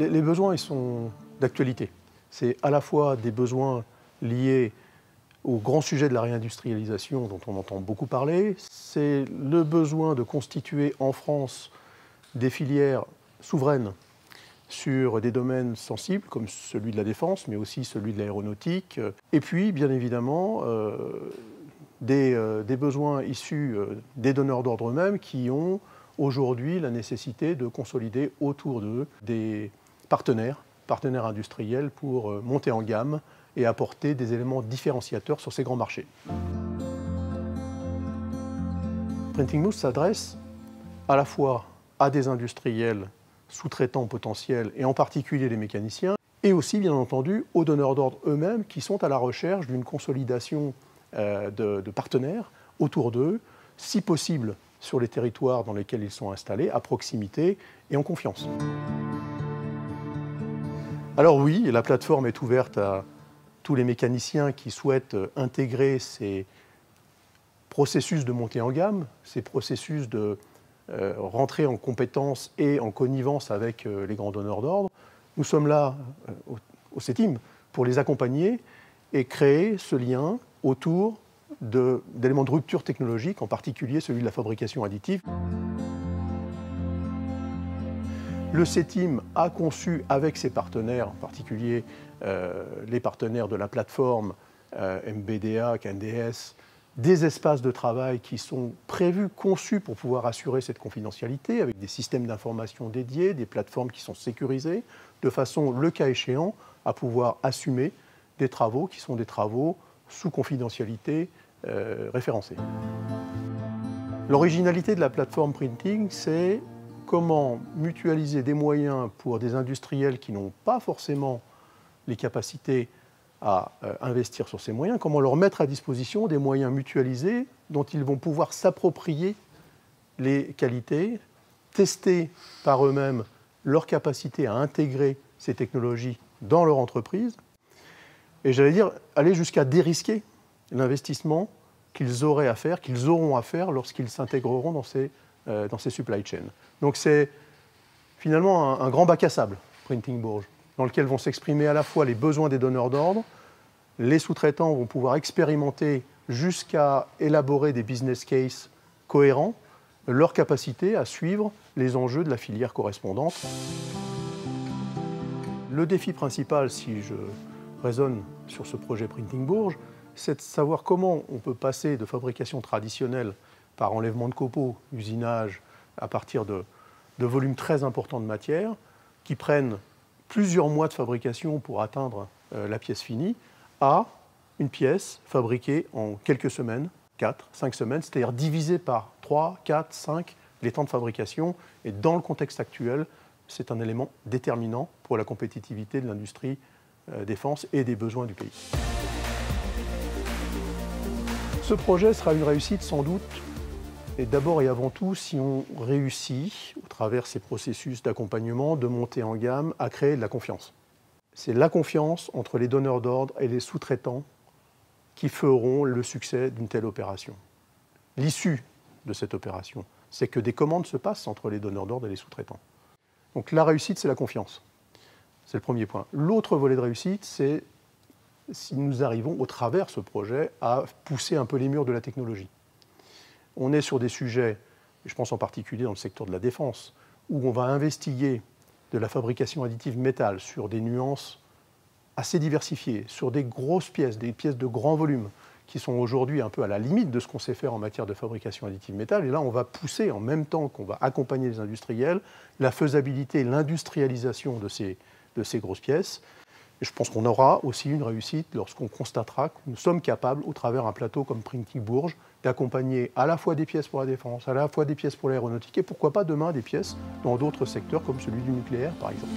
Les besoins, ils sont d'actualité. C'est à la fois des besoins liés au grand sujet de la réindustrialisation dont on entend beaucoup parler. C'est le besoin de constituer en France des filières souveraines sur des domaines sensibles comme celui de la défense, mais aussi celui de l'aéronautique. Et puis, bien évidemment, des besoins issus des donneurs d'ordre eux-mêmes qui ont aujourd'hui la nécessité de consolider autour d'eux des partenaires industriels pour monter en gamme et apporter des éléments différenciateurs sur ces grands marchés. Printing Moose s'adresse à la fois à des industriels sous-traitants potentiels, et en particulier les mécaniciens, et aussi, bien entendu, aux donneurs d'ordre eux-mêmes qui sont à la recherche d'une consolidation de partenaires autour d'eux, si possible sur les territoires dans lesquels ils sont installés, à proximité et en confiance. Alors oui, la plateforme est ouverte à tous les mécaniciens qui souhaitent intégrer ces processus de montée en gamme, ces processus de rentrer en compétence et en connivence avec les grands donneurs d'ordre. Nous sommes là au CETIM pour les accompagner et créer ce lien autour d'éléments de rupture technologique, en particulier celui de la fabrication additive. Le CETIM a conçu avec ses partenaires, en particulier les partenaires de la plateforme MBDA, KNDS, des espaces de travail qui sont prévus, conçus pour pouvoir assurer cette confidentialité, avec des systèmes d'information dédiés, des plateformes qui sont sécurisées, de façon, le cas échéant, à pouvoir assumer des travaux qui sont des travaux sous confidentialité référencés. L'originalité de la plateforme Printing, c'est comment mutualiser des moyens pour des industriels qui n'ont pas forcément les capacités à investir sur ces moyens, comment leur mettre à disposition des moyens mutualisés dont ils vont pouvoir s'approprier les qualités, tester par eux-mêmes leur capacité à intégrer ces technologies dans leur entreprise, et j'allais dire, aller jusqu'à dérisquer l'investissement qu'ils auraient à faire, qu'ils auront à faire lorsqu'ils s'intégreront dans ces supply chains. Donc c'est finalement un grand bac à sable, Printing Bourges, dans lequel vont s'exprimer à la fois les besoins des donneurs d'ordre, les sous-traitants vont pouvoir expérimenter jusqu'à élaborer des business cases cohérents, leur capacité à suivre les enjeux de la filière correspondante. Le défi principal, si je raisonne sur ce projet Printing Bourges, c'est de savoir comment on peut passer de fabrication traditionnelle par enlèvement de copeaux, usinage, à partir de volumes très importants de matière, qui prennent plusieurs mois de fabrication pour atteindre la pièce finie, à une pièce fabriquée en quelques semaines, 4, 5 semaines, c'est-à-dire divisée par 3, 4, 5 les temps de fabrication. Et dans le contexte actuel, c'est un élément déterminant pour la compétitivité de l'industrie défense et des besoins du pays. Ce projet sera une réussite sans doute, et d'abord et avant tout, si on réussit, au travers ces processus d'accompagnement, de montée en gamme, à créer de la confiance. C'est la confiance entre les donneurs d'ordre et les sous-traitants qui feront le succès d'une telle opération. L'issue de cette opération, c'est que des commandes se passent entre les donneurs d'ordre et les sous-traitants. Donc la réussite, c'est la confiance. C'est le premier point. L'autre volet de réussite, c'est si nous arrivons, au travers de ce projet, à pousser un peu les murs de la technologie. On est sur des sujets, je pense en particulier dans le secteur de la défense, où on va investiguer de la fabrication additive métal sur des nuances assez diversifiées, sur des grosses pièces, des pièces de grand volume, qui sont aujourd'hui un peu à la limite de ce qu'on sait faire en matière de fabrication additive métal. Et là, on va pousser, en même temps qu'on va accompagner les industriels, la faisabilité, l'industrialisation de ces grosses pièces. Et je pense qu'on aura aussi une réussite lorsqu'on constatera que nous sommes capables, au travers d'un plateau comme Printing Bourges, d'accompagner à la fois des pièces pour la défense, à la fois des pièces pour l'aéronautique, et pourquoi pas demain des pièces dans d'autres secteurs comme celui du nucléaire, par exemple.